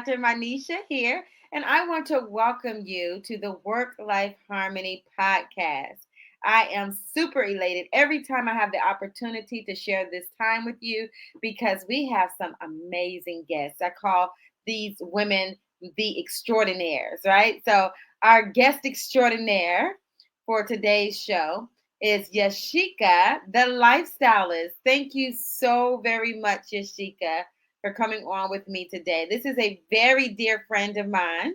Dr. Minesha here, and I want to welcome you to the Work Life Harmony podcast. I am super elated every time I have the opportunity to share this time with you because we have some amazing guests. I call these women the extraordinaires, right? So, our guest extraordinaire for today's show is YaShika, the lifestylist. Thank you so very much, YaShika, for coming on with me today. This is a very dear friend of mine.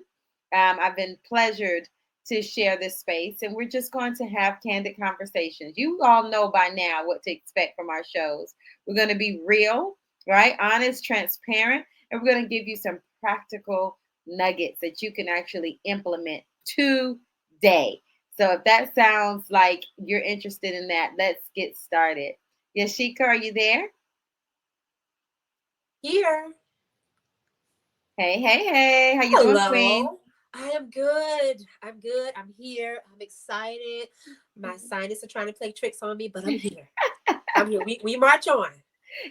I've been pleasured to share this space, and we're just going to have candid conversations. You all know by now what to expect from our shows. We're going to be real, right? Honest, transparent, and we're going to give you some practical nuggets that you can actually implement today. So if that sounds like you're interested in that, let's get started. YaShika, are you there? Here. Hey, hey, hey. How you doing, Queen? Hello. I am good. I'm good. I'm here. I'm excited. My sinus are trying to play tricks on me, but I'm here. I'm here. We march on.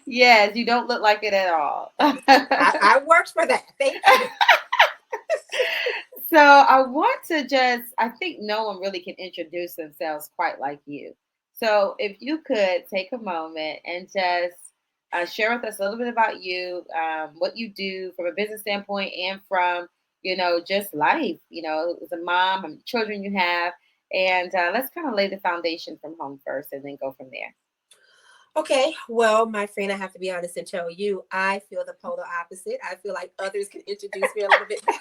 Yes, you don't look like it at all. I worked for that. Thank you. So I want to I think no one really can introduce themselves quite like you. So if you could take a moment and just share with us a little bit about you, what you do from a business standpoint and from, just life, as a mom, how many children you have. And let's kind of lay the foundation from home first and then go from there. Okay. Well, my friend, I have to be honest and tell you, I feel the polar opposite. I feel like others can introduce me a little bit better.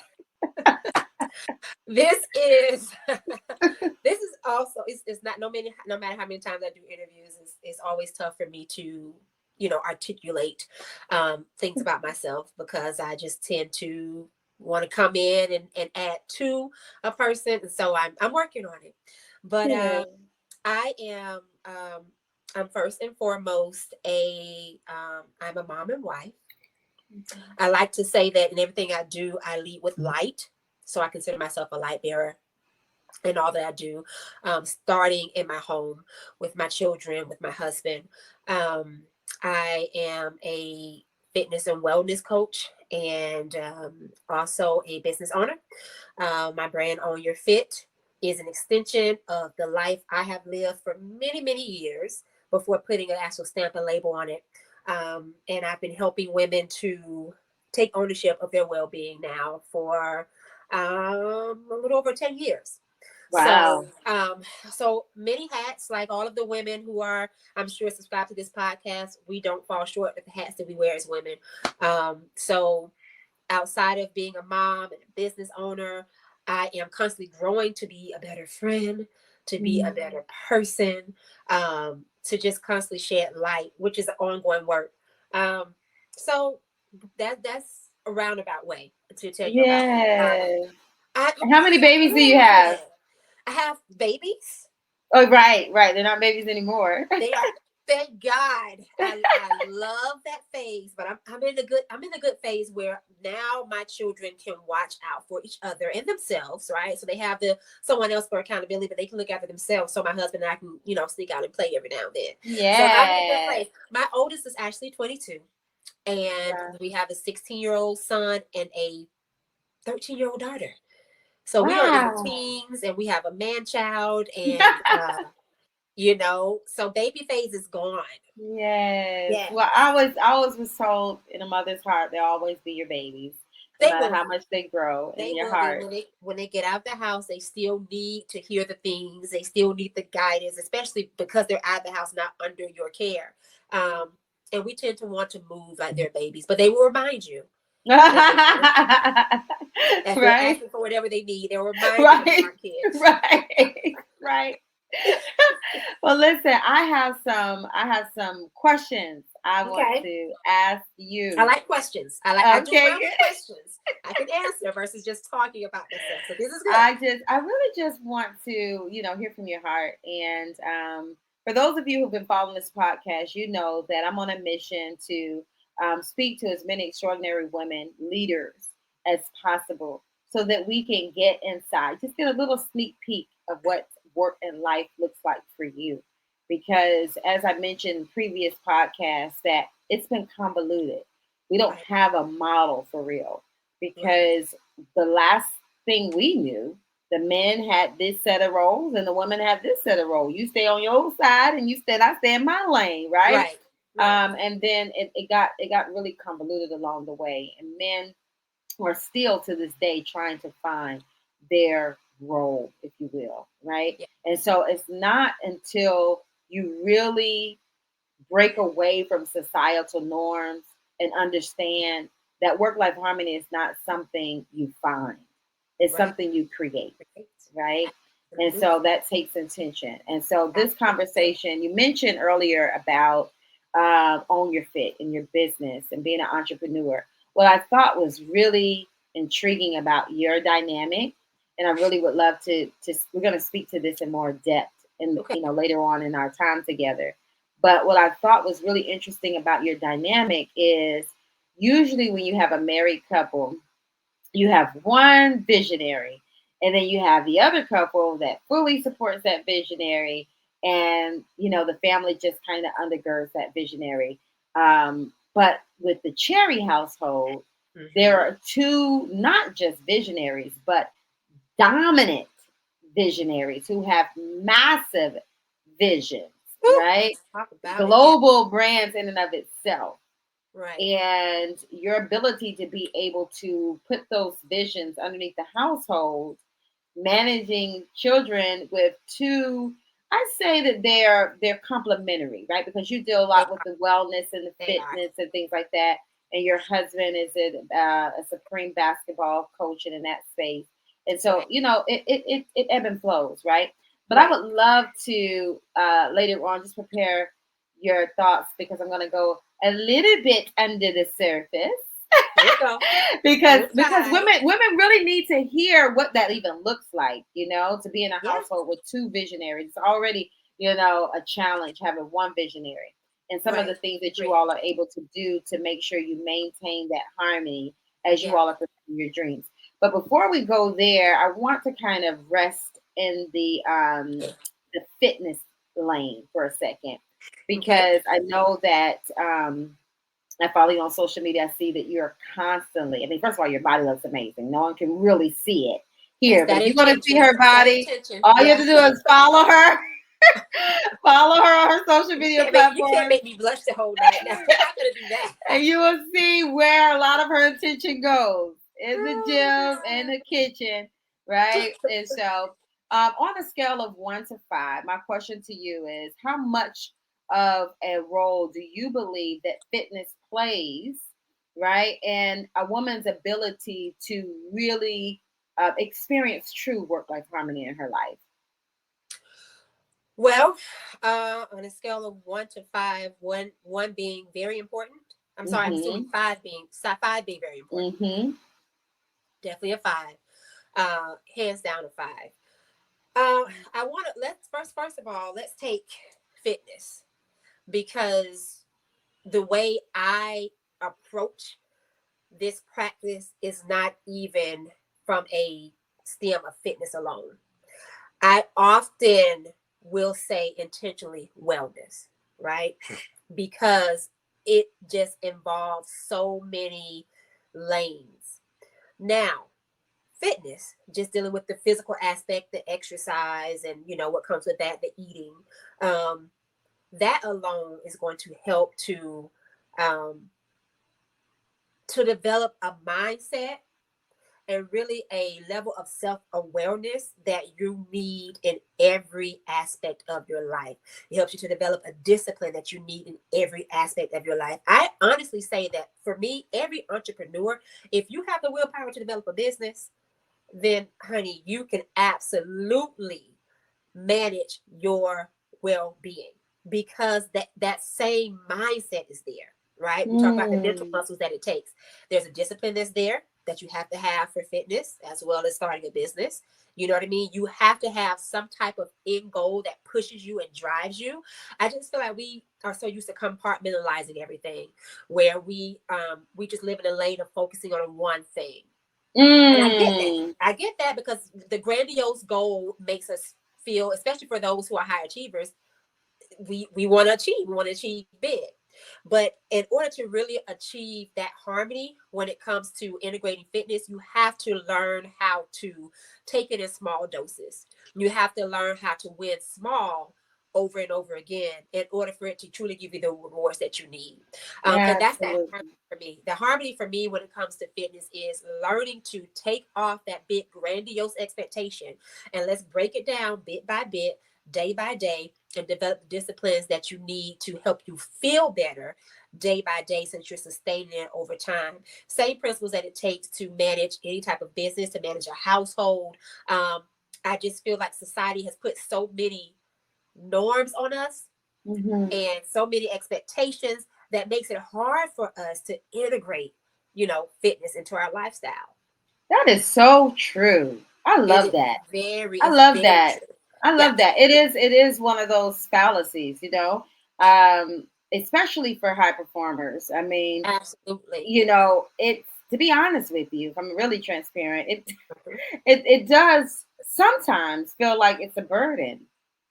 This is this is also it's not no matter how many times I do interviews, it's always tough for me to articulate things about myself because I just tend to want to come in and add to a person, and so I'm working on it. But Yeah. I am I'm first and foremost I'm a mom and wife. I like to say that in everything I do, I lead with light. So I consider myself a light bearer in all that I do, starting in my home with my children, with my husband. Um, I am a fitness and wellness coach and also a business owner. My brand On Your Fit is an extension of the life I have lived for many, many years before putting an actual stamp and label on it. And I've been helping women to take ownership of their well-being now for a little over 10 years. So, Wow. so many hats, like all of the women who are, I'm sure, subscribed to this podcast. We don't fall short of the hats that we wear as women. So outside of being a mom and a business owner, I am constantly growing to be a better friend, to be a better person, to just constantly shed light, which is an ongoing work. So that's a roundabout way to tell you about me. Yes. I'm How many pretty babies do you good. have? I have babies. Oh, right, right. They're not babies anymore. They are. Thank God. I love that phase, but I'm in the good phase where now my children can watch out for each other and themselves, right? So they have the someone else for accountability, but they can look after themselves. So my husband and I can, sneak out and play every now and then. So I'm in a good Yes. place. My oldest is actually 22, and Wow. we have a 16-year-old son and a 13-year-old daughter. So we are in the Wow. teens, and we have a man child, and so baby phase is gone. Yes. Yeah, Well, I always was told in a mother's heart they'll always be your babies, no they matter will how be. much they grow in They your will be heart. when they get out of the house. They still need to hear the things. They still need the guidance, especially because they're out of the house, not under your care. Um, and we tend to want to move like they're babies, but they will remind you that they are as they're Right? asking for whatever they need. They'll remind you that they Right? aren't kids. Right? Right? Well, listen, I have some questions I want Okay. to ask I you. like questions. I do Okay. well with questions. I can answer versus just talking about myself. So this is good. I really just want to, hear from your heart. And for those of you who've been following this podcast, you know that I'm on a mission to speak to as many extraordinary women, leaders, as possible so that we can get inside, just get a little sneak peek of what work and life looks like for you. Because as I mentioned in previous podcasts, that it's been convoluted. We don't Right. have a model for real. Right. because the last thing we knew, the men had this set of roles and the women had this set of roles. You stay on your side and I stay in my lane, right? Right. Right. And then it got really convoluted along the way, and men are still to this day trying to find their role, if you will, right? Yeah. And so it's not until you really break away from societal norms and understand that work life harmony is not something you find, it's Right. something you create, Right. right? And Absolutely. so that takes intention. And so this Absolutely. conversation, you mentioned earlier about own your fit in your business and being an entrepreneur. What I thought was really intriguing about your dynamic, and I really would love to we're going to speak to this in more depth in Okay. later on in our time together. But what I thought was really interesting about your dynamic is usually when you have a married couple, you have one visionary, and then you have the other couple that fully supports that visionary, and the family just kind of undergirds that visionary. But with the Cherry household, there Mm-hmm. are two not just visionaries but dominant visionaries who have massive visions, Woo! right? Talk about it. Yeah. Global brands in and of itself, Right. and your ability to be able to put those visions underneath the household, managing children with two. I say that they're complementary, right? Because you deal a They lot with are. the wellness and the They are. fitness and things like that, and your husband is a supreme basketball coach and in that space, and so Right. it ebb and flows, right? But I Right. would love to later on just prepare your thoughts because I'm going to go a little bit under the surface We'll go. because We'll try. women really need to hear what that even looks like, to be in a Yeah. household with two visionaries. It's already, a challenge having one visionary. And some of the Right. things that you Agree. all are able to do to make sure you maintain that harmony as you Yeah. all are pursuing your dreams. But before we go there, I want to kind of rest in the fitness lane for a second Okay. because I know that I follow you on social media. I see that you're constantly, I mean, first of all, your body looks amazing. No one can really see it That's here, but that if you want to see intention. her That's that body, intention. all you have Yeah. to do is follow her, follow her on her social media You can't platforms, make me blush the whole night now. I'm not gonna do that. and you will see where a lot of her attention goes in the Oh gym and God. the kitchen, right? And so, on a scale of 1 to 5, my question to you is how much of a role do you believe that fitness plays, right? And a woman's ability to really experience true work life harmony in her life? Well, on a scale of 1 to 5, one being very important. I'm sorry, I'm assuming Mm-hmm. five being very important. Mm-hmm. Definitely a 5. Hands down a 5. I want to let's first of all let's take fitness because the way I approach this practice is not even from a stem of fitness alone. I often will say intentionally wellness, right? Because it just involves so many lanes. Now, fitness, just dealing with the physical aspect, the exercise, and what comes with that, the eating. Um, that alone is going to help um, to develop a mindset and really a level of self awareness that you need in every aspect of your life. It helps you to develop a discipline that you need in every aspect of your life. I honestly say that for me, every entrepreneur, if you have the willpower to develop a business, then honey, you can absolutely manage your well-being because that same mindset is there, right? We talk about the mental Mm. muscles that it takes. There's a discipline that's there that you have to have for fitness as well as starting a business. You know what I mean? You have to have some type of end goal that pushes you and drives you. I just feel like we are so used to compartmentalizing everything where we just live in a lane of focusing on one thing. And I get that. Mm. I get that because the grandiose goal makes us feel, especially for those who are high achievers, we want to achieve. We want to achieve big. But in order to really achieve that harmony when it comes to integrating fitness, you have to learn how to take it in small doses. You have to learn how to win small over and over again in order for it to truly give you the rewards that you need. And that's that harmony Absolutely. for me. The harmony for me when it comes to fitness is learning to take off that big grandiose expectation and let's break it down bit by bit, day by day, and develop the disciplines that you need to help you feel better day by day since you're sustaining it over time. Same principles that it takes to manage any type of business, to manage a household. Um, I just feel like society has put so many norms on us Mm-hmm. and so many expectations that makes it hard for us to integrate, fitness into our lifestyle. That is so true. I It love is that. very, I it's love very that. true. I Yeah, love that. It is one of those fallacies, um, especially for high performers. I mean, absolutely. it's, to be honest with you, if I'm really transparent, it Uh-huh. it does sometimes feel like it's a burden,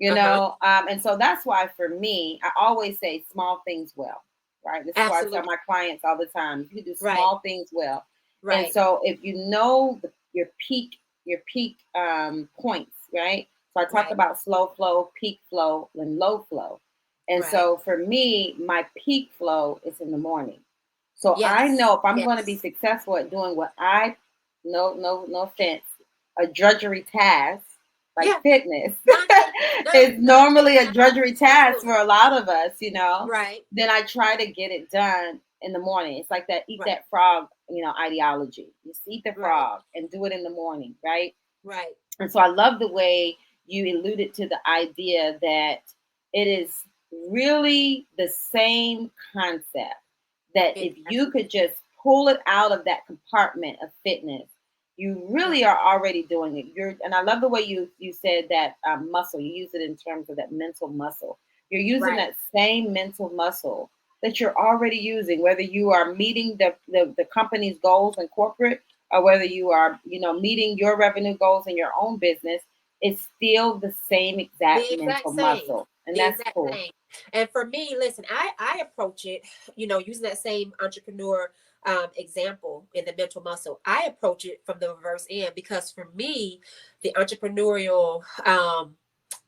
Uh-huh. and so that's why for me, I always say small things well, right? This is why I tell Absolutely. my clients all the time: you do Right. small things well. And Right. so if you know your peak points, right? So I talk Right. about slow flow, peak flow, and low flow. And Right. so for me, my peak flow is in the morning. So I Yes. know if I'm going to be Yes. successful at doing what no offense, a drudgery task like Yeah. fitness is None normally taken a out of drudgery task absolutely. for a lot of us, Right. then I try to get it done in the morning. It's like that eat Right. that frog, ideology. Just eat the Right. frog and do it in the morning, right? Right. And so I love the way you alluded to the idea that it is really the same concept, that if It you could absolutely just pull it out of that compartment of fitness, you is. really are already doing it. And I love the way you said that muscle. You use it in terms of that mental muscle. You're using Right. that same mental muscle that you're already using, whether you are meeting the company's goals in corporate, or whether you are, meeting your revenue goals in your own business. It's still the same exact The exact mental same. muscle, and The that's exact cool. same. And for me, listen, I approach it, using that same entrepreneur example in the mental muscle. I approach it from the reverse end because for me, the entrepreneurial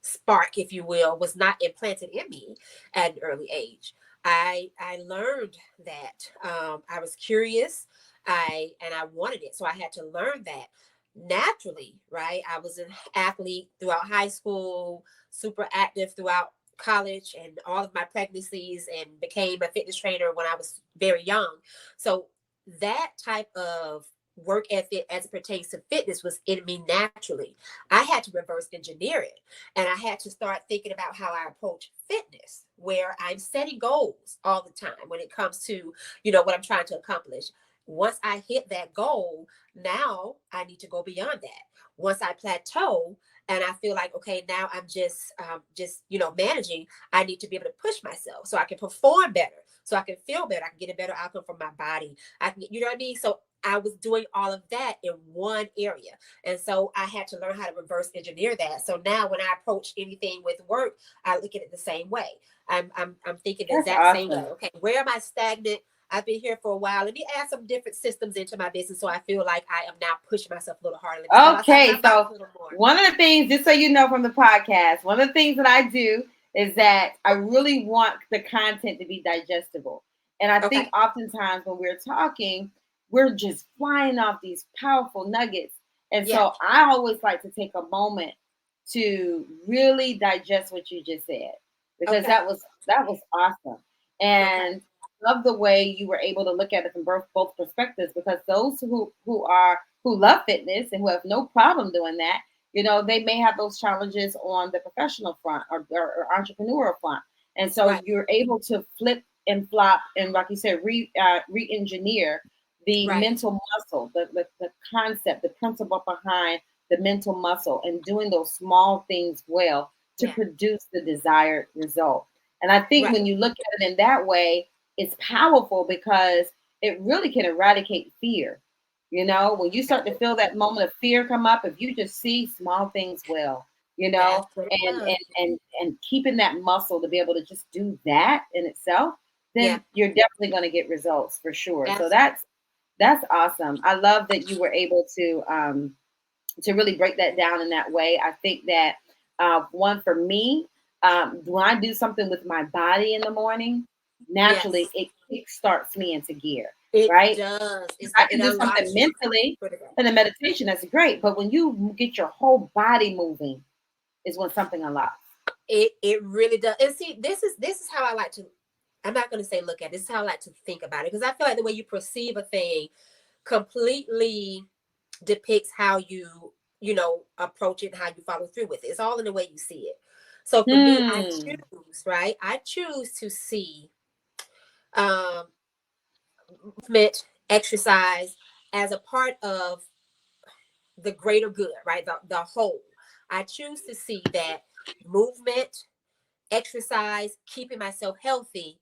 spark, if you will, was not implanted in me at an early age. I learned that I was curious, I wanted it, so I had to learn that naturally. Right, I was an athlete throughout high school, super active throughout college and all of my pregnancies, and became a fitness trainer when I was very young. So that type of work ethic as it pertains to fitness was in me naturally. I had to reverse engineer it, and I had to start thinking about how I approach fitness, where I'm setting goals all the time when it comes to, what I'm trying to accomplish. Once I hit that goal, now I need to go beyond that. Once I plateau and I feel like, okay, now I'm just managing, I need to be able to push myself so I can perform better, so I can feel better, I can get a better outcome from my body. I can, you know what I mean? So I was doing all of that in one area. And so I had to learn how to reverse engineer that. So now when I approach anything with work, I look at it the same way. I'm thinking the That's exact same way. awesome. Okay, where am I stagnant? I've been here for a while. Let me add some different systems into my business so I feel like I am now pushing myself a little harder. Let me step outside my Okay, box so a little more. one of the things, just so you know from the podcast, one of the things that I do is that I really want the content to be digestible. And I think Okay. oftentimes when we're talking, we're just flying off these powerful nuggets. And Yeah. so I always like to take a moment to really digest what you just said, because Okay. that was awesome. Okay. And love the way you were able to look at it from both perspectives, because those who love fitness and who have no problem doing that, they may have those challenges on the professional front, or entrepreneurial front. And so Right. you're able to flip and flop and, like you said, re-engineer the Right. mental muscle, the concept, the principle behind the mental muscle, and doing those small things well to Yeah. produce the desired result. And I think Right. when you look at it in that way, it's powerful because it really can eradicate fear. When you start to feel that moment of fear come up, if you just see small things well, That's what it and does. keeping that muscle to be able to just do that in itself, Yeah. then you're definitely going to get results for sure. So Absolutely. that's awesome. I love that you were able to really break that down in that way. I think that one for me, when I do something with my body in the morning, naturally Yes, it kick starts me into gear, it right? does. I It can do something unlocks you mentally for the day. in the meditation, that's great. But when you get your whole body moving, is when something unlocks. It really does. And see, this is how I like to. I'm not going to say look at. This is how I like to think about it, because I feel like the way you perceive a thing completely depicts how you approach it and how you follow through with it. It's all in the way you see it. So for me, I Hmm. choose, right? I choose to see um movement, exercise as a part of the greater good, right? The whole. I choose to see that movement, exercise, keeping myself healthy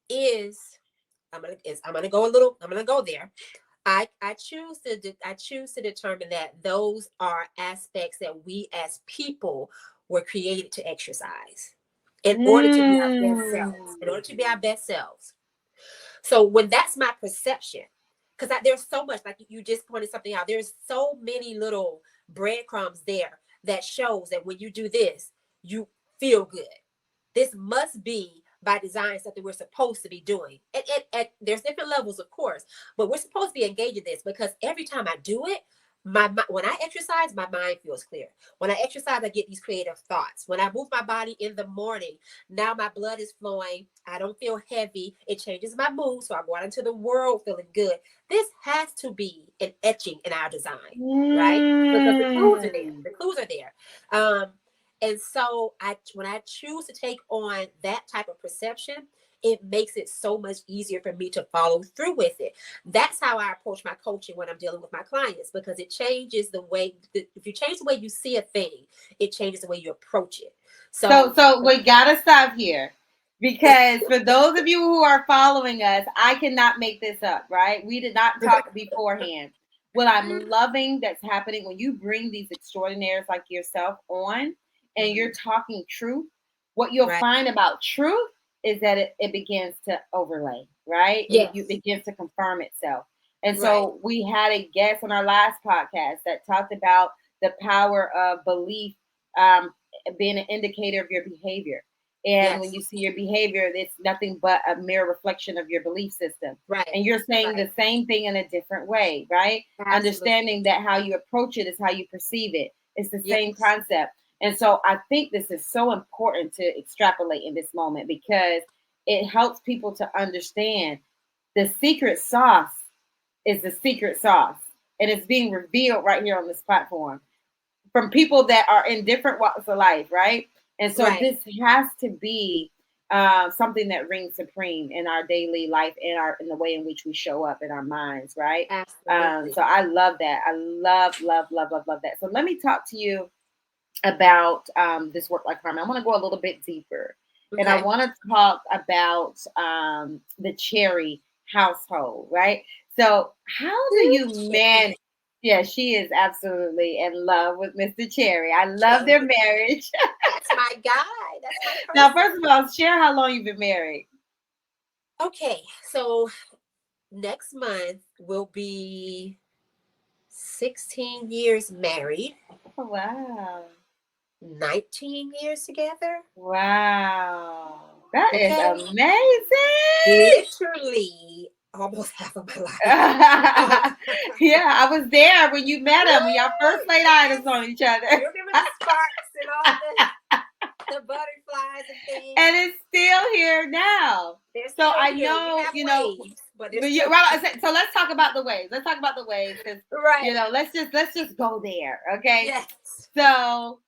is I'm gonna go there. I choose to determine that those are aspects that we as people were created to exercise in order to be our best selves. In Hmm. order to be our best selves. So when that's my perception, because there's so much, like you just pointed something out, there's so many little breadcrumbs there that shows that when you do this, you feel good. This must be by design something we're supposed to be doing. There's different levels, of course, but we're supposed to be engaged in this because every time I do it, when I exercise, my mind feels clear. When I exercise, I get these creative thoughts. When I move my body in the morning, now my blood is flowing. I don't feel heavy. It changes my mood, so I go out into the world feeling good. This has to be an etching in our design, right? Because the clues are there. Hmm. The clues are there. Um, and so when I choose to take on that type of perception, it makes it so much easier for me to follow through with it. That's how I approach my coaching when I'm dealing with my clients, because it changes the way, if you change the way you see a thing, it changes the way you approach it. So, So, so we gotta stop here because for those of you who are following us, I cannot make this up, right? We did not talk beforehand. What I'm loving that's happening when you bring these extraordinaires like yourself on and you're mhm, talking truth, what you'll right. find about truth is that it begins to overlay, right? It Yes. begins to confirm itself. And Right. so we had a guest on our last podcast that talked about the power of belief um, being an indicator of your behavior. And when Yes. you see your behavior, it's nothing but a mere reflection of your belief system. Right. And you're saying Right. the same thing in a different way, right? Absolutely. Understanding that how you approach it is how you perceive it. It's the same Yes. concept. And so I think this is so important to extrapolate in this moment because it helps people to understand the secret sauce is the secret sauce. And it's being revealed right here on this platform from people that are in different walks of life, right? And so Right. this has to be something that rings supreme in our daily life, in the way in which we show up in our minds, right? Absolutely. So I love that. I love that. So let me talk to you about this work life harmony. I want to go a little bit deeper, and I Okay. want to talk about the Cherry household, right? So how do Ooh, you Cherry. manage? Yeah, she is absolutely in love with Mr. Cherry. I love Cherry. their marriage. That's my guy. That's my Now, person. first of all, share how long you've been married. Okay. So next month will be 16 years married, Oh, wow. 19 years together. Wow. That is Okay. amazing. Literally almost half of my life. Yeah, I was there when you met him, when y'all Woo! first laid eyes Yes. on each other. You remember the sparks and all the butterflies and things? And it's still here now. They're So still I here. We know, have waves, but they're but you, still well, so let's talk about the waves. Let's talk about the waves because right. let's just go there, okay? Yes. So,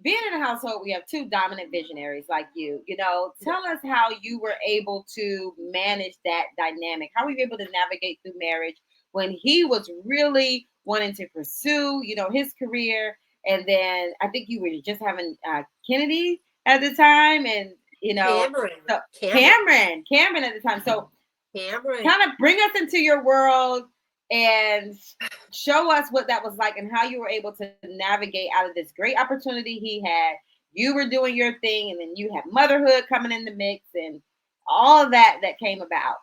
being in a household, we have two dominant visionaries like you. Tell us how you were able to manage that dynamic. How were you able to navigate through marriage when he was really wanting to pursue, his career, and then I think you were just having Kennedy at the time, and Cameron. so Cameron. Cameron at the time. So Cameron. kind of bring us into your world and show us what that was like and how you were able to navigate out of this great opportunity he had. You were doing your thing, and then you have motherhood coming in the mix and all that came about.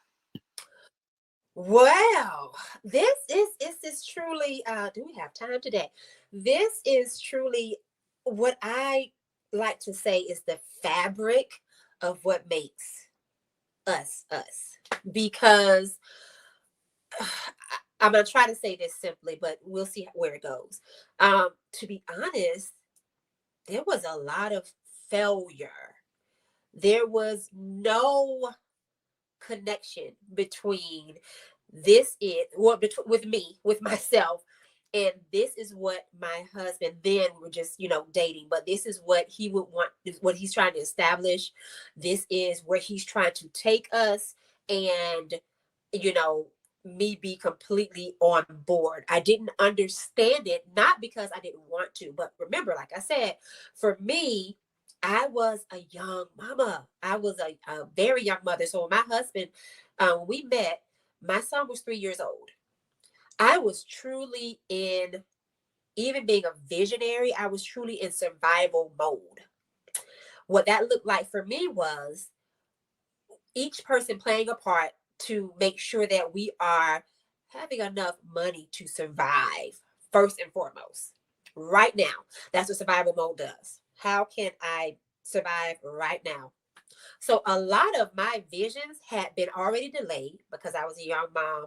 Well, this is truly do we have time today? This is truly what I like to say is the fabric of what makes us us. Because I'm gonna try to say this simply, but we'll see where it goes. To be honest, there was a lot of failure. There was no connection between this is well between with me with myself, and this is what my husband, then we're just dating, but this is what he would want, is what he's trying to establish. This is where he's trying to take us, and you know me be completely on board. I didn't understand it, not because I didn't want to, but remember, like I said, for me, I was a young mama. I was a very young mother. So when my husband, when we met, my son was 3 years old. I was truly in, even being a visionary, I was truly in survival mode. What that looked like for me was each person playing a part to make sure that we are having enough money to survive, first and foremost. Right now, that's what survival mode does. How can I survive right now? So a lot of my visions had been already delayed because I was a young mom,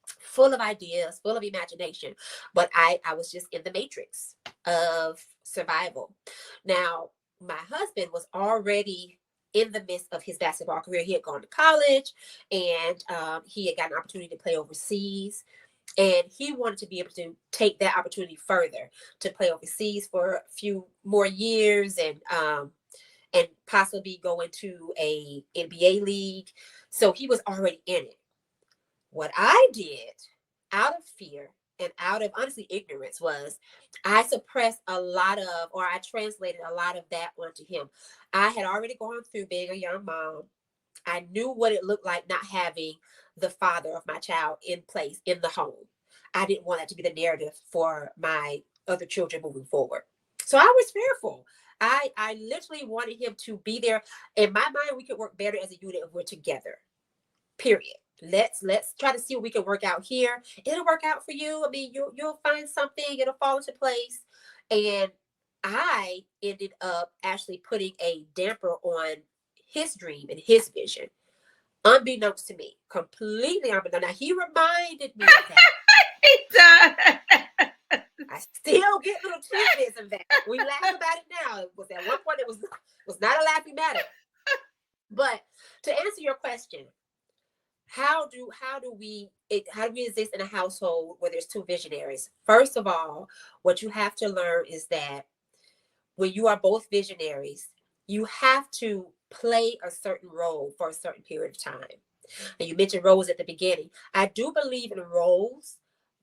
full of ideas, full of imagination, but I was just in the matrix of survival. Now, my husband was already in the midst of his basketball career. He had gone to college, and he had got an opportunity to play overseas. And he wanted to be able to take that opportunity further, to play overseas for a few more years, and possibly go into a NBA league. So he was already in it. What I did out of fear and out of honestly ignorance was I suppressed a lot of, or I translated a lot of that onto him. I had already gone through being a young mom. I knew what it looked like not having the father of my child in place in the home. I didn't want that to be the narrative for my other children moving forward. So I was fearful. I literally wanted him to be there. In my mind, we could work better as a unit if we're together. Period. Let's try to see what we can work out here. It'll work out for you. I mean, you'll find something. It'll fall into place. And I ended up actually putting a damper on his dream and his vision, unbeknownst to me, completely unbeknownst. Now he reminded me of that. He does. I still get little tidbits of that. We laugh about it now. It was at one point it was not a laughing matter. But to answer your question, how do we exist in a household where there's two visionaries? First of all, what you have to learn is that when you are both visionaries, you have to play a certain role for a certain period of time. And you mentioned roles at the beginning. I do believe in roles.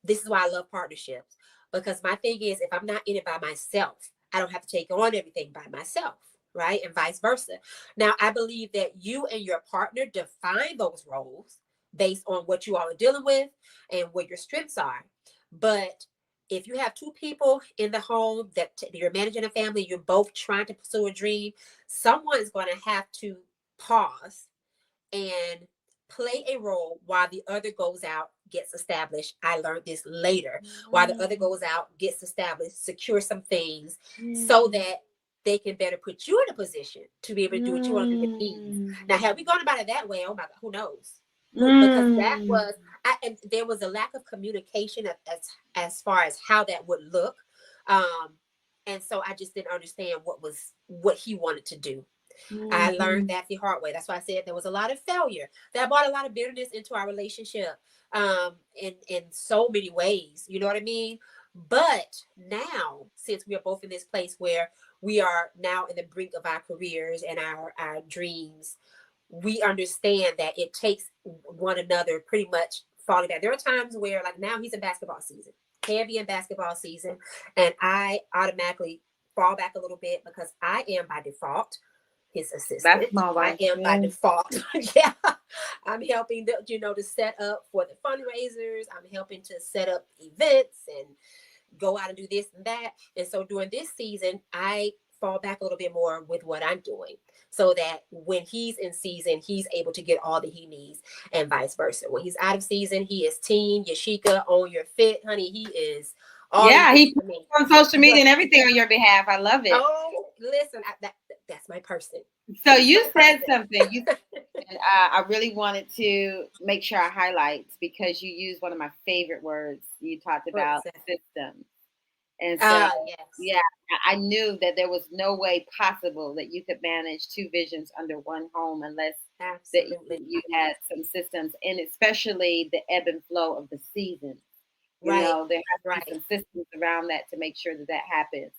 This is why I love partnerships, because my thing is, if I'm not in it by myself, I don't have to take on everything by myself, right? And vice versa. Now, I believe that you and your partner define those roles based on what you all are dealing with and what your strengths are. But if you have two people in the home that you're managing a family, you're both trying to pursue a dream, someone is going to have to pause and play a role while the other goes out, gets established. I learned this later. While the other goes out, gets established, secure some things so that they can better put you in a position to be able to do what you want to do with ease. Now, have we gone about it that way? Oh my God, who knows? Because that was, and there was a lack of communication as far as how that would look. Um, and so I just didn't understand what he wanted to do. I learned that the hard way. That's why I said there was a lot of failure. That brought a lot of bitterness into our relationship, in so many ways. You know what I mean? But now, since we are both in this place where we are now in the brink of our careers and our dreams, we understand that it takes one another pretty much falling back. There are times where, like now, he's in basketball season, heavy in basketball season, and I automatically fall back a little bit because I am by default his assistant. That's my I wife. am by default. Yeah. I'm helping to set up for the fundraisers. I'm helping to set up events and go out and do this and that. And so during this season, I fall back a little bit more with what I'm doing, so that when he's in season, he's able to get all that he needs, and vice versa. When he's out of season, he is Team YaShika on your fit, honey. He is all in Yeah, it he for me. posts on social media Yes. and everything on your behalf. I love it. Oh, listen, that's my person. So He's you my said person. something. You and I really wanted to make sure I highlight because you used one of my favorite words. You talked What was about that? systems. And so, Ah, yes, yeah, I knew that there was no way possible that you could manage two visions under one home unless that absolutely you had some systems, and especially the ebb and flow of the seasons. right, There has to be right. some systems around that to make sure that that happens.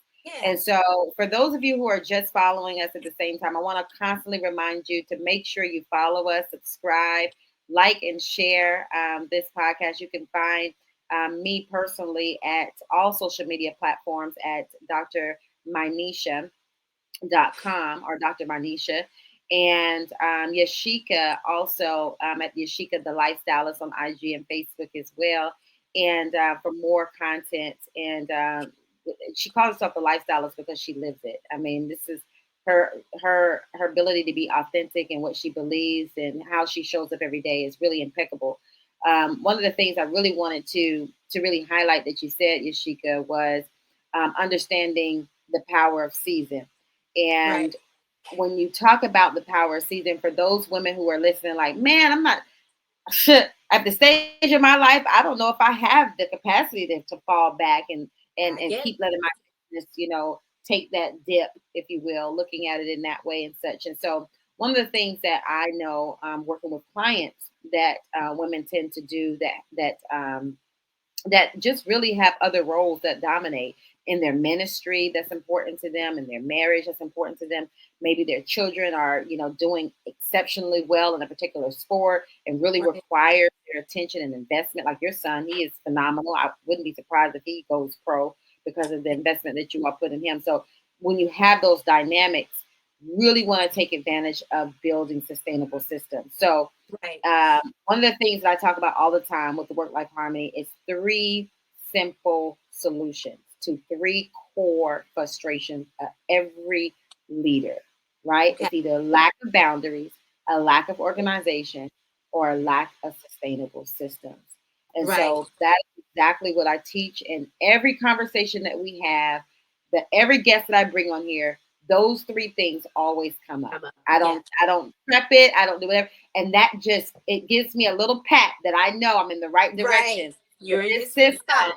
And Yes, so, for those of you who are just following us at the same time, I want to constantly remind you to make sure you follow us, subscribe, like, and share this podcast. You can find me personally at all social media platforms at Dr. Minesha.com or Dr. Minesha. And YaShika also at YaShika the Lifestylist on IG and Facebook as well. And for more content, and she calls herself the lifestylist because she lives it. I mean, this is her ability to be authentic and what she believes and how she shows up every day is really impeccable. One of the things I really wanted to really highlight that you said, YaShika, was understanding the power of season. right. And when you talk about the power of season, for those women who are listening, like, man, I'm not at the stage of my life, I don't know if I have the capacity to fall back and I keep get it. letting my business, take that dip, if you will, looking at it in that way and such. And so, one of the things that I know, working with clients, that women tend to do that just really have other roles that dominate in their ministry that's important to them, in their marriage that's important to them. Maybe their children are, doing exceptionally well in a particular sport and really Right, require their attention and investment. Like your son, he is phenomenal. I wouldn't be surprised if he goes pro because of the investment that you all put in him. So when you have those dynamics, really want to take advantage of building sustainable systems. So right. one of the things that I talk about all the time with the work life harmony is three simple solutions to three core frustrations of every leader, right? Okay, It's either a lack of boundaries, a lack of organization, or a lack of sustainable systems. And right. so that is exactly what I teach in every conversation that we have, that every guest that I bring on here, those three things always come up. Come up. I Yeah, don't I don't prep it, I don't do whatever, and that just it gives me a little pat that I know I'm in the right right. direction. That You're in your sweet spot.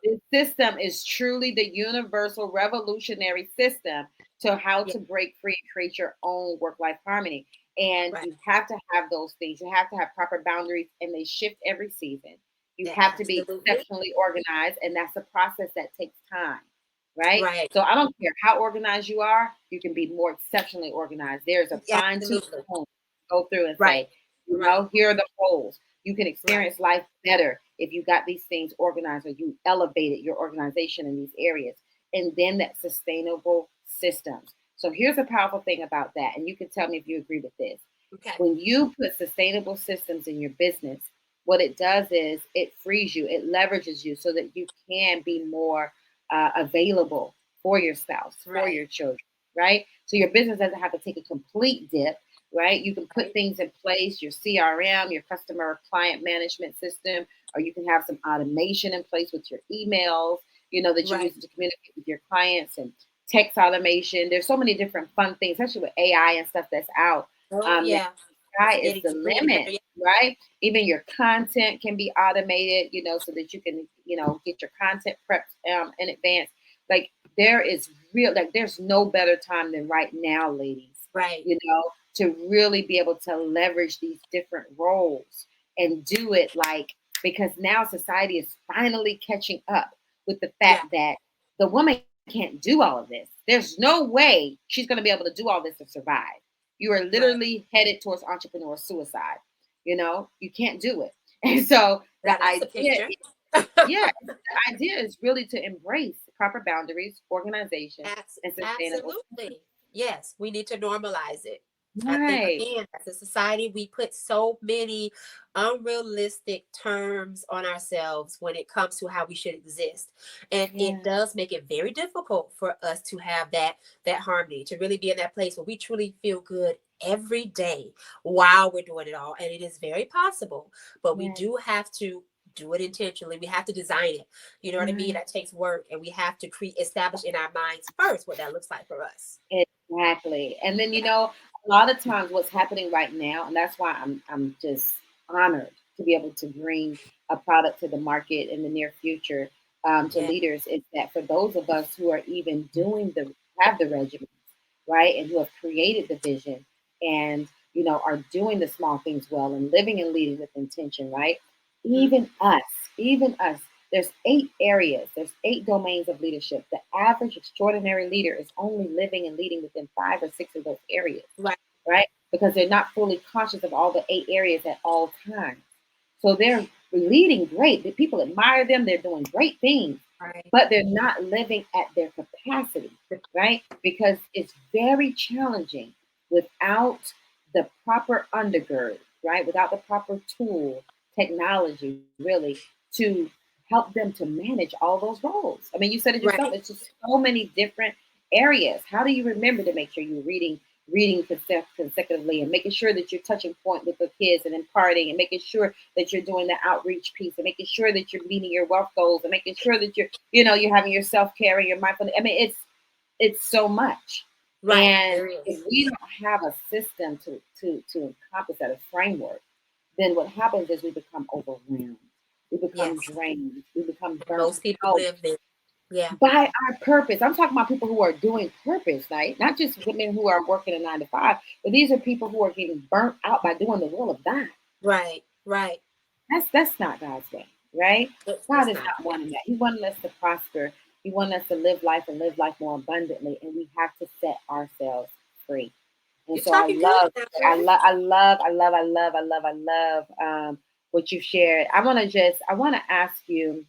this system is truly the universal revolutionary system to how Yeah, to break free and create your own work life harmony. And right. you have to have those things. You have to have proper boundaries, and they shift every season. You Yeah, have to be absolutely. exceptionally organized, and that's a process that takes time, right? Right. So I don't care how organized you are, you can be more exceptionally organized. There's a fine tooth Absolutely. comb to go through and Right. say, Right. here are the holes. You can Right. experience life better if you got these things organized or you elevated your organization in these areas. And then that sustainable systems. So here's a powerful thing about that. And you can tell me if you agree with this. Okay. When you put sustainable systems in your business, what it does is it frees you, it leverages you so that you can be more available for your spouse, for Right. your children, right? So your business doesn't have to take a complete dip, right? You can put Right. things in place, your CRM, your customer client management system, or you can have some automation in place with your emails, that you're Right. using to communicate with your clients, and text automation. There's so many different fun things, especially with AI and stuff that's out. Oh Now, yeah. sky It's is getting the really limit, very. right? Even your content can be automated, so that you can, get your content prepped in advance. Like there's no better time than right now, ladies, Right. to really be able to leverage these different roles and do it because now society is finally catching up with the Yeah. fact that the woman can't do all of this. There's no way she's going to be able to do all this to survive. You are Right. literally headed towards entrepreneur suicide. You can't do it. And so Now that's a picture. yeah, the idea is really to embrace proper boundaries, organization, and sustainable systems. Absolutely. Yes, we need to normalize it. I think, Right. again, as a society, we put so many unrealistic terms on ourselves when it comes to how we should exist. And it Yeah. does make it very difficult for us to have that harmony, to really be in that place where we truly feel good every day while we're doing it all. And it is very possible, but we Yeah. do have to do it intentionally. We have to design it. You know what I mean? Right. That takes work, and we have to establish in our minds first what that looks like for us. Exactly. And then a lot of times what's happening right now, and that's why I'm just honored to be able to bring a product to the market in the near future, to Yeah. leaders, is that for those of us who are even doing the have the regimen, right, and who have created the vision and are doing the small things well and living and leading with intention, right? Mhm. Even us, even us. There's 8 areas, there's 8 domains of leadership. The average extraordinary leader is only living and leading within 5 or 6 of those areas, Right. right? Because they're not fully conscious of all the 8 areas at all times. So they're leading great. The people admire them, they're doing great things, Right. but they're not living at their capacity, right? Because it's very challenging without the proper undergird, right? Without the proper tool, technology, really, to help them to manage all those roles. I mean, you said it yourself, Right. it's just so many different areas. How do you remember to make sure you're reading consecutively and making sure that you're touching point with the kids and imparting and making sure that you're doing the outreach piece and making sure that you're meeting your wealth goals and making sure that you're having your self-care and your mindfulness. I mean, it's so much. Right. And There if is. we don't have a system to encompass that, a framework, then what happens is we become overwhelmed. We become Yes. drained. We become burnt Most people out live there. Yeah. by our purpose. I'm talking about people who are doing purpose, right? Not just women who are working a 9 to 5, but these are people who are getting burnt out by doing the will of God. Right. Right. That's not God's way, right? God It's is not. not wanting that. He wanted us to prosper. He wanted us to live life and live life more abundantly, and we have to set ourselves free. And You're so I talking good love, now, I girl. love, I love, I love, I love, I love, I love what you shared. I want to ask you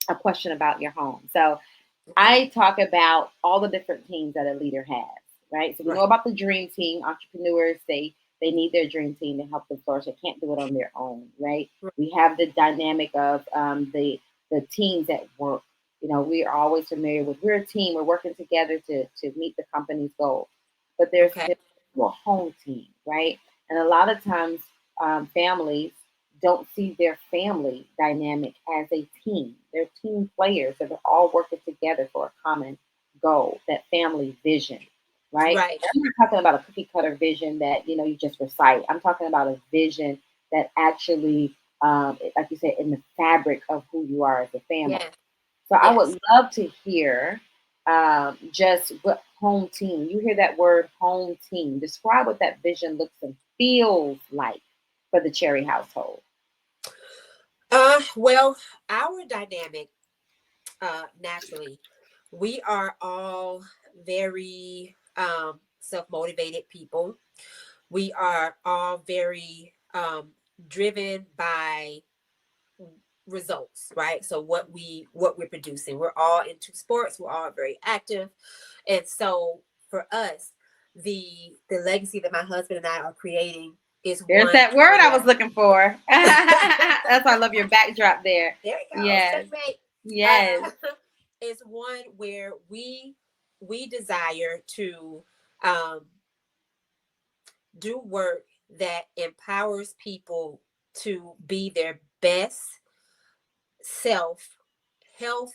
a question about your home. So Okay. I talk about all the different teams that a leader has, right? So we know Right. about the dream team. Entrepreneurs, they need their dream team to help them flourish. They can't do it on their own, right? Right. We have the dynamic of the teams at work. We are always familiar with we're a team. We're working together to meet the company's goals. But Okay. there's a home team, right? And a lot of times, families don't see their family dynamic as a team. They're team players that are all working together for a common goal, that family vision, right? Right. I'm not talking about a cookie cutter vision that you just recite. I'm talking about a vision that actually, like you said, in the fabric of who you are as a family. Yes. So I Yes. would love to hear just what home team. You hear that word home team. Describe what that vision looks and feels like for the Cherry household. Well, our dynamic, naturally, we are all very self-motivated people. We are all very driven by results, right? So what we're producing, we're all into sports, we're all very active. And so for us, the legacy that my husband and I are creating is There's one that word I was where looking for. That's why I love your backdrop there. there we go, Yes, checkmate. yes. uh, is one where we desire to um, do work that empowers people to be their best self, health,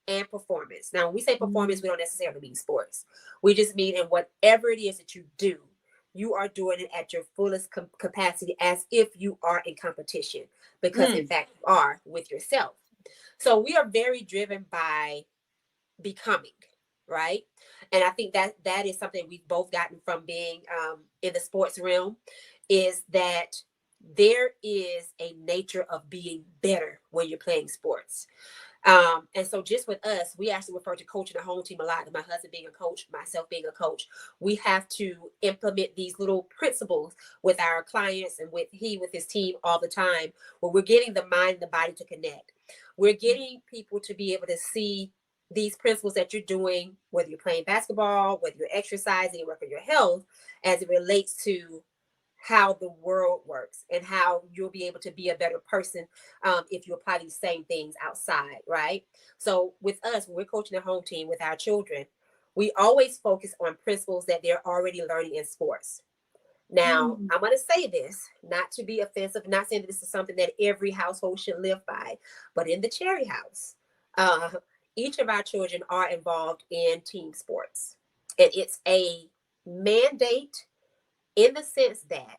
and performance. Now, when we say performance, Mm, we don't necessarily mean sports. We just mean in whatever it is that you do, you are doing it at your fullest capacity as if you are in competition, because in mm, fact, you are with yourself. So we are very driven by becoming, right? And I think that that is something we've both gotten from being in the sports realm, is that there is a nature of being better when you're playing sports. And so just with us, we actually refer to coaching the home team a lot. My husband being a coach, myself being a coach, we have to implement these little principles with our clients and with his team all the time, where we're getting the mind and the body to connect. We're getting people to be able to see these principles that you're doing, whether you're playing basketball, whether you're exercising, working on your health, as it relates to how the world works and how you'll be able to be a better person if you apply these same things outside, right? So with us, when we're coaching a home team with our children, we always focus on principles that they're already learning in sports. Now, Mm. I'm going to say this, not to be offensive, not saying that this is something that every household should live by, but in the Cherry house, uh, each of our children are involved in team sports. And it's a mandate in the sense that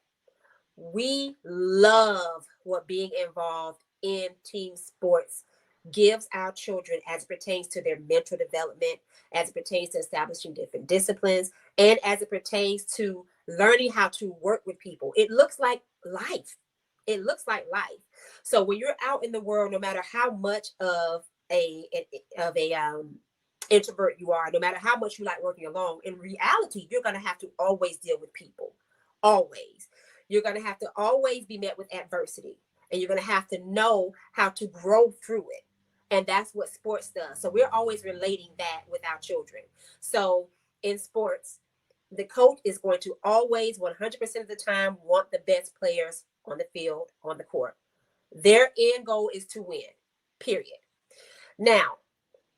we love what being involved in team sports gives our children as it pertains to their mental development, as it pertains to establishing different disciplines, and as it pertains to learning how to work with people. It looks like life. It looks like life. So when you're out in the world, no matter how much of a introvert you are, no matter how much you like working alone, in reality, you're going to have to always deal with people. Always. You're going to have to always be met with adversity, and you're going to have to know how to grow through it. And that's what sports does. So we're always relating that with our children. So in sports, the coach is going to always 100% of the time want the best players on the field, on the court. Their end goal is to win, period. Now,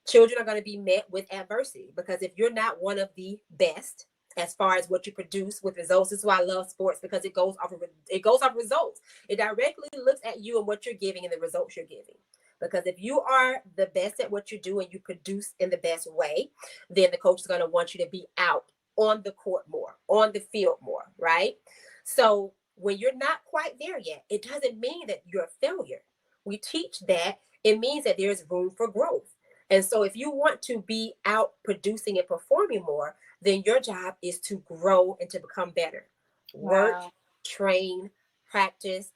children are going to be met with adversity, because if you're not one of the best as far as what you produce with results, this is why I love sports, because it goes off results. It directly looks at you and what you're giving and the results you're giving. Because if you are the best at what you do and you produce in the best way, then the coach is going to want you to be out on the court more, on the field more, right? So when you're not quite there yet, it doesn't mean that you're a failure. We teach that it means that there's room for growth. And so if you want to be out producing and performing more, then your job is to grow and to become better. Work, Wow. train, practice,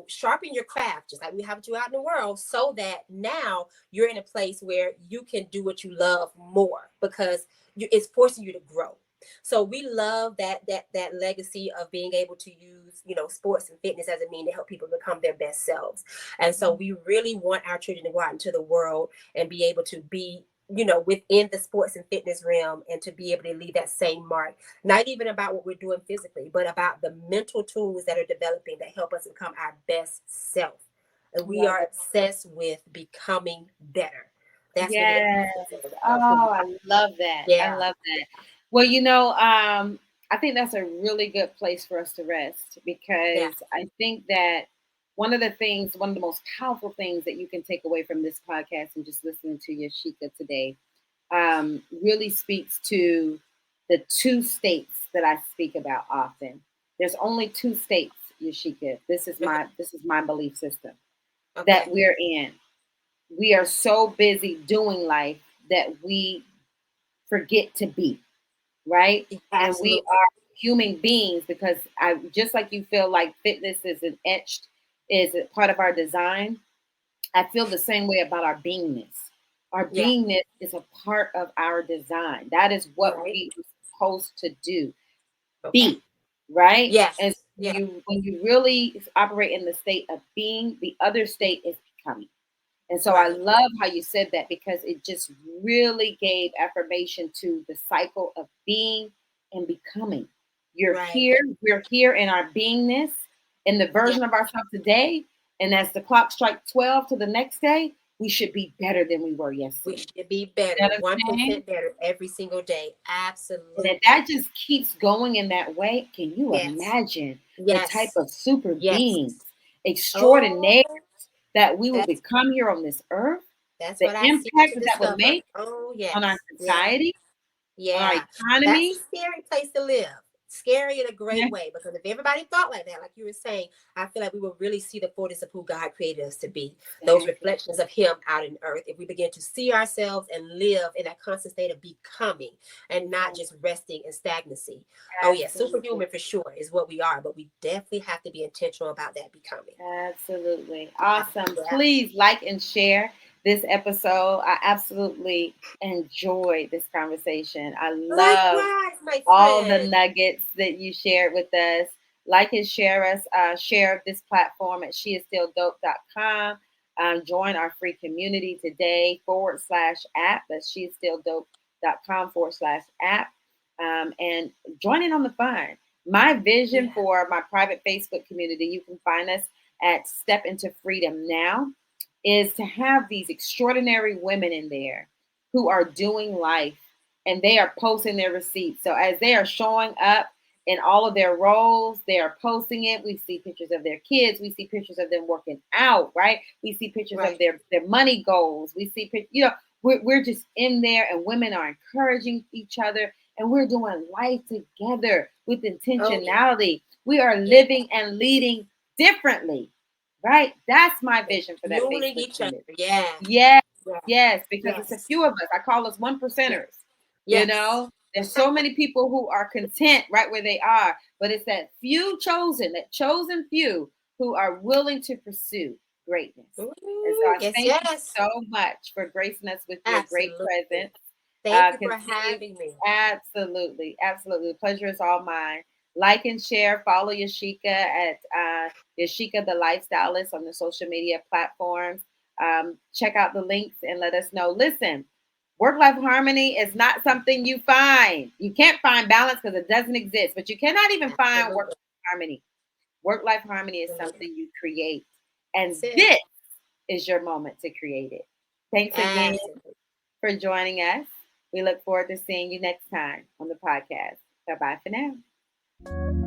sharpen your craft, just like we have to out in the world, so that now you're in a place where you can do what you love more, because it's forcing you to grow. So we love that legacy of being able to use, sports and fitness as a mean to help people become their best selves. And so we really want our children to go out into the world and be able to be, within the sports and fitness realm, and to be able to leave that same mark, not even about what we're doing physically, but about the mental tools that are developing that help us become our best self. And we Love are it. obsessed with becoming better. That's really what Yes. of who Oh, we are. I love that. I Yeah. love that. Well, I think that's a really good place for us to rest, Yeah. because I think that one of the most powerful things that you can take away from this podcast and just listening to YaShika today, really speaks to the two states that I speak about often. There's only two states, YaShika. Uh-huh. This is my belief system that Okay. we're in. We are so busy doing life that we forget to be, right? And we Absolutely. are human beings, because I just like you feel like fitness is a part of our design. I feel the same way about our beingness. Our Yeah. beingness is a part of our design. That is what Right. we are supposed to do. Okay. Be, right? And Yes. when Yeah. you really operate in the state of being, the other state is becoming. And so I Right. love how you said that, because it just really gave affirmation to the cycle of being and becoming. Right. We're here in our beingness, in the Yeah. version of ourselves today. And as the clock strikes 12 to the next day, we should be better than we were We yesterday. should be You better, know what I'm saying? 1% better every single day. And if Absolutely. that just keeps going in that way, can you Yes. imagine the type Yes. of super Yes. beings, Oh, extraordinaire, that we will that's become here on this earth? that's The what I seek impact to that that would discover. make Oh, on our yes. Yeah. society, on our Yeah, that's a economy. scary place to live. Scary in a Yeah, great way, because if everybody thought like that, like you were saying, I feel like we will really see the fullness of who God created us to be. Those exactly. reflections of Him out in earth. If we begin to see ourselves and live in that constant state of becoming and not Exactly. just resting in stagnancy. Oh, yeah, Absolutely. superhuman for sure is what we are, but we definitely have to be intentional about that becoming. Absolutely. Yeah, Awesome. yeah. Please like and share this episode. I absolutely enjoyed this conversation. I love Likewise, my all the friend. nuggets that you shared with us. Like and share this platform at sheisstilldope.com. Join our free community today /app. That's she's still dope.com/app. And join in on the fun. My vision Yeah. for my private Facebook community, you can find us at Step Into Freedom Now, is to have these extraordinary women in there who are doing life and they are posting their receipts. So as they are showing up in all of their roles, they are posting it. We see pictures of their kids. We see pictures of them working out, right? We see pictures of Right. their money goals. We see, we're just in there and women are encouraging each other and we're doing life together with Oh yeah. intentionality. We are Yeah. living and leading differently, right? That's my And vision for that fueling Facebook each other. community. Yeah. Yes, Yeah. yes, because it's a Yes. few of us. I call us one Yeah. percenters. You Yes. know, there's so many people who are content right where they are, but it's that few chosen, that chosen few who are willing to pursue greatness. And so Ooh, I yes, thank you yes. so much for gracing us with your great Absolutely. presence. Thank you for Continue, having me. absolutely, absolutely. The pleasure is all mine. Like and share, follow YaShika at YaShika the Lifestylist on the social media platforms. Check out the links and let us know. Listen, work life harmony is not something you find. You can't find balance because it doesn't exist, but you cannot even find work Absolutely. life harmony. Work life harmony is Absolutely. something you create. And That's it. this is your moment to create it. Thanks again Absolutely. for joining us. We look forward to seeing you next time on the podcast. Bye bye for now.